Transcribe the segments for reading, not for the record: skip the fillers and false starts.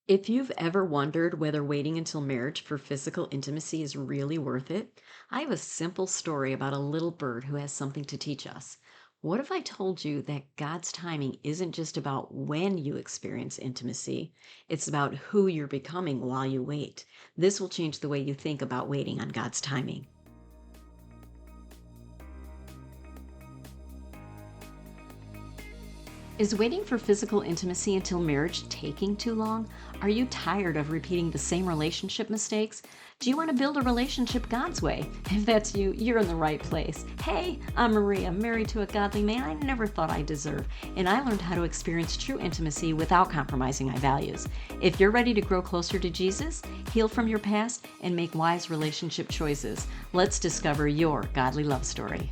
If you've ever wondered whether waiting until marriage for physical intimacy is really worth it, I have a simple story about a little bird who has something to teach us. What if I told you that God's timing isn't just about when you experience intimacy, it's about who you're becoming while you wait? This will change the way you think about waiting on God's timing. Is waiting for physical intimacy until marriage taking too long? Are you tired of repeating the same relationship mistakes? Do you want to build a relationship God's way? If that's you, you're in the right place. Hey, I'm Maria, married to a godly man I never thought I deserved, and I learned how to experience true intimacy without compromising my values. If you're ready to grow closer to Jesus, heal from your past, and make wise relationship choices, let's discover your godly love story.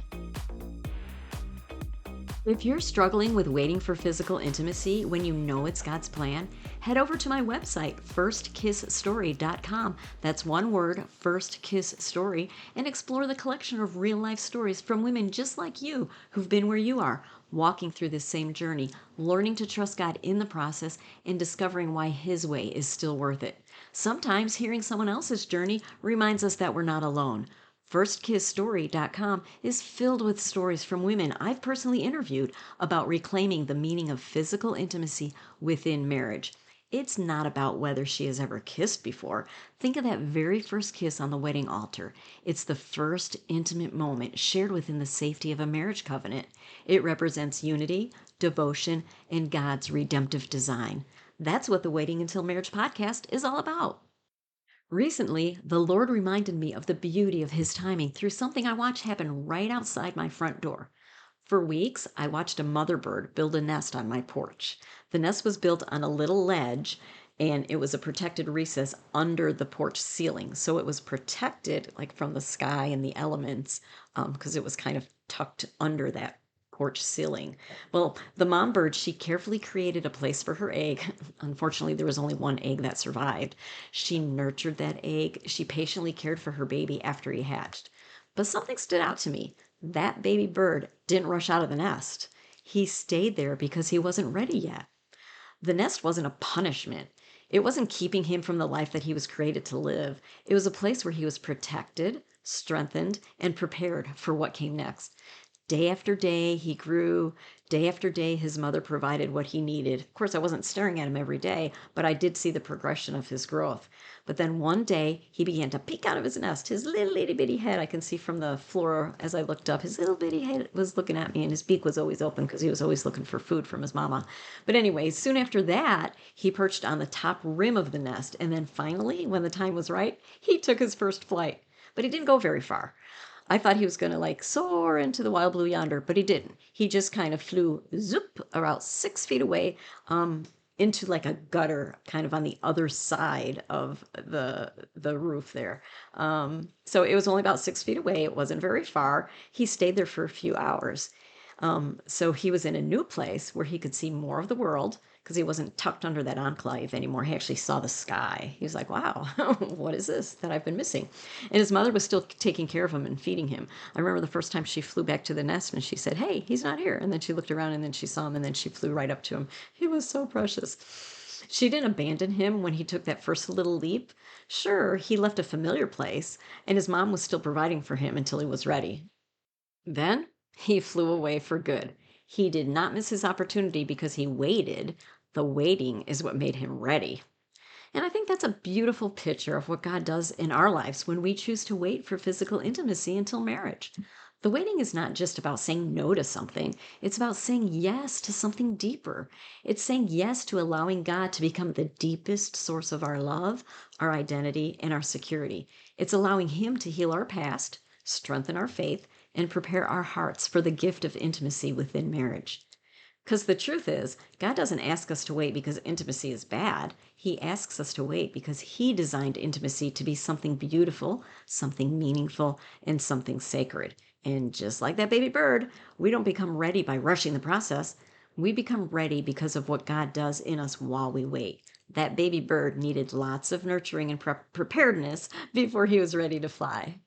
If you're struggling with waiting for physical intimacy when you know it's God's plan, head over to my website, firstkissstory.com. That's one word, First Kiss Story, and explore the collection of real life stories from women just like you who've been where you are, walking through this same journey, learning to trust God in the process, and discovering why His way is still worth it. Sometimes hearing someone else's journey reminds us that we're not alone. FirstKissStory.com is filled with stories from women I've personally interviewed about reclaiming the meaning of physical intimacy within marriage. It's not about whether she has ever kissed before. Think of that very first kiss on the wedding altar. It's the first intimate moment shared within the safety of a marriage covenant. It represents unity, devotion, and God's redemptive design. That's what the Waiting Until Marriage podcast is all about. Recently, the Lord reminded me of the beauty of His timing through something I watched happen right outside my front door. For weeks, I watched a mother bird build a nest on my porch. The nest was built on a little ledge and it was a protected recess under the porch ceiling. So it was protected like from the sky and the elements because it was kind of tucked under that porch ceiling. Well, the mom bird, she carefully created a place for her egg. Unfortunately, there was only one egg that survived. She nurtured that egg. She patiently cared for her baby after he hatched. But something stood out to me. That baby bird didn't rush out of the nest. He stayed there because he wasn't ready yet. The nest wasn't a punishment. It wasn't keeping him from the life that he was created to live. It was a place where he was protected, strengthened, and prepared for what came next. Day after day, he grew. Day after day, his mother provided what he needed. Of course, I wasn't staring at him every day, but I did see the progression of his growth. But then one day, he began to peek out of his nest. His little itty bitty head, I can see from the floor as I looked up, his little bitty head was looking at me, and his beak was always open because he was always looking for food from his mama. But anyway, soon after that, he perched on the top rim of the nest. And then finally, when the time was right, he took his first flight. But he didn't go very far. I thought he was going to like soar into the wild blue yonder, but he didn't. He just kind of flew zoop about 6 feet away into like a gutter kind of on the other side of the roof there. So it was only about 6 feet away. It wasn't very far. He stayed there for a few hours. So he was in a new place where he could see more of the world because he wasn't tucked under that enclave anymore. He actually saw the sky. He was like, wow, what is this that I've been missing? And his mother was still taking care of him and feeding him. I remember the first time she flew back to the nest and she said, hey, he's not here. And then she looked around and then she saw him and then she flew right up to him. He was so precious. She didn't abandon him when he took that first little leap. Sure, he left a familiar place and his mom was still providing for him until he was ready. Then he flew away for good. He did not miss his opportunity because he waited. The waiting is what made him ready. And I think that's a beautiful picture of what God does in our lives when we choose to wait for physical intimacy until marriage. The waiting is not just about saying no to something, it's about saying yes to something deeper. It's saying yes to allowing God to become the deepest source of our love, our identity, and our security. It's allowing Him to heal our past, strengthen our faith, and prepare our hearts for the gift of intimacy within marriage. Because the truth is, God doesn't ask us to wait because intimacy is bad. He asks us to wait because He designed intimacy to be something beautiful, something meaningful, and something sacred. And just like that baby bird, we don't become ready by rushing the process. We become ready because of what God does in us while we wait. That baby bird needed lots of nurturing and preparedness before he was ready to fly.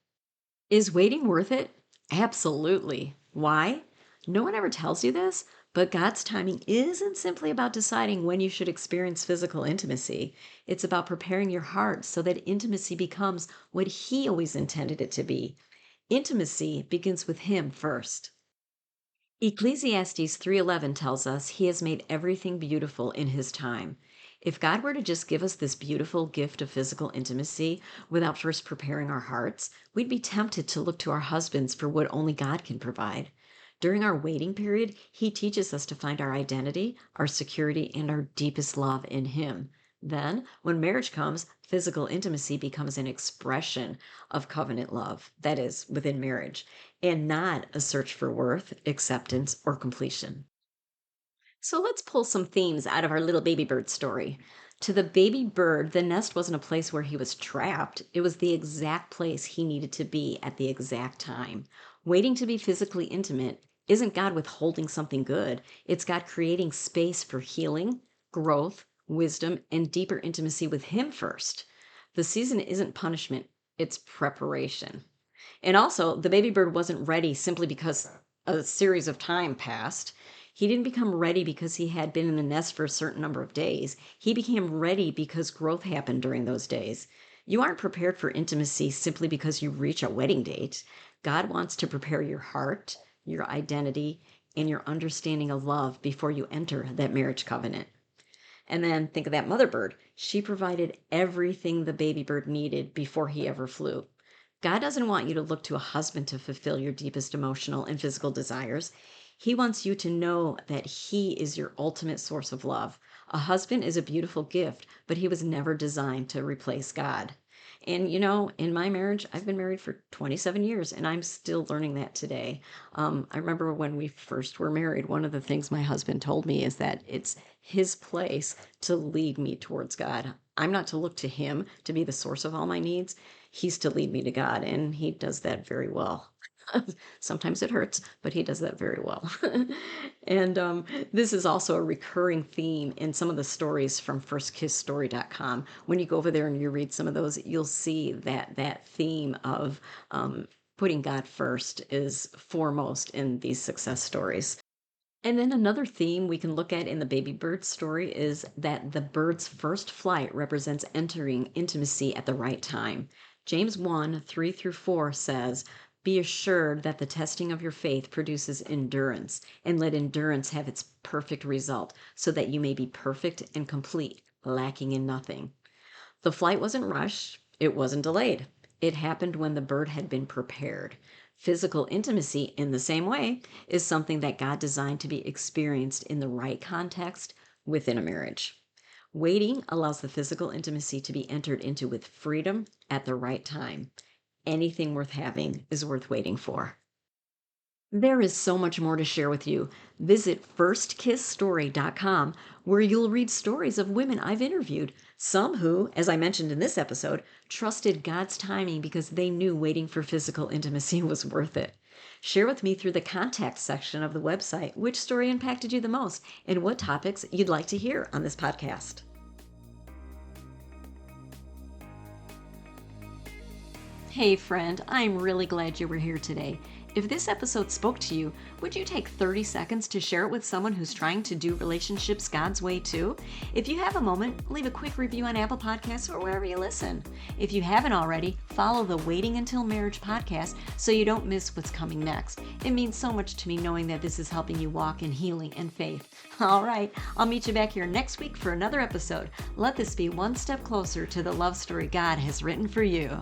Is waiting worth it? Absolutely. Why? No one ever tells you this, But God's timing isn't simply about deciding when you should experience physical intimacy. It's about preparing your heart so that intimacy becomes what He always intended it to be. Intimacy begins with Him first. Ecclesiastes 3:11 tells us he has made everything beautiful in his time. If God were to just give us this beautiful gift of physical intimacy without first preparing our hearts, we'd be tempted to look to our husbands for what only God can provide. During our waiting period, he teaches us to find our identity, our security, and our deepest love in him. Then, when marriage comes, physical intimacy becomes an expression of covenant love, that is, within marriage, and not a search for worth, acceptance, or completion. So let's pull some themes out of our little baby bird story. To the baby bird, the nest wasn't a place where he was trapped. It was the exact place he needed to be at the exact time. Waiting to be physically intimate isn't God withholding something good, it's God creating space for healing, growth, wisdom, and deeper intimacy with Him first. The season isn't punishment, it's preparation. And also, the baby bird wasn't ready simply because a series of time passed. He didn't become ready because he had been in the nest for a certain number of days. He became ready because growth happened during those days. You aren't prepared for intimacy simply because you reach a wedding date. God wants to prepare your heart, your identity, and your understanding of love before you enter that marriage covenant. And then think of that mother bird. She provided everything the baby bird needed before he ever flew. God doesn't want you to look to a husband to fulfill your deepest emotional and physical desires. He wants you to know that He is your ultimate source of love. A husband is a beautiful gift, but he was never designed to replace God. And in my marriage, I've been married for 27 years and I'm still learning that today. I remember when we first were married, one of the things my husband told me is that it's his place to lead me towards God. I'm not to look to him to be the source of all my needs. He's to lead me to God, and he does that very well. Sometimes it hurts, but he does that very well. And this is also a recurring theme in some of the stories from firstkissstory.com. When you go over there and you read some of those, you'll see that theme of putting God first is foremost in these success stories. And then another theme we can look at in the baby bird story is that the bird's first flight represents entering intimacy at the right time. James 1:3-4 says, "Be assured that the testing of your faith produces endurance, and let endurance have its perfect result, so that you may be perfect and complete, lacking in nothing." The flight wasn't rushed, it wasn't delayed. It happened when the bird had been prepared. Physical intimacy, in the same way, is something that God designed to be experienced in the right context within a marriage. Waiting allows the physical intimacy to be entered into with freedom at the right time. Anything worth having is worth waiting for. There is so much more to share with you. Visit firstkissstory.com, where you'll read stories of women I've interviewed, some who, as I mentioned in this episode, trusted God's timing because they knew waiting for physical intimacy was worth it. Share with me through the contact section of the website which story impacted you the most and what topics you'd like to hear on this podcast. Hey friend, I'm really glad you were here today. If this episode spoke to you, would you take 30 seconds to share it with someone who's trying to do relationships God's way too? If you have a moment, leave a quick review on Apple Podcasts or wherever you listen. If you haven't already, follow the Waiting Until Marriage podcast so you don't miss what's coming next. It means so much to me knowing that this is helping you walk in healing and faith. All right, I'll meet you back here next week for another episode. Let this be one step closer to the love story God has written for you.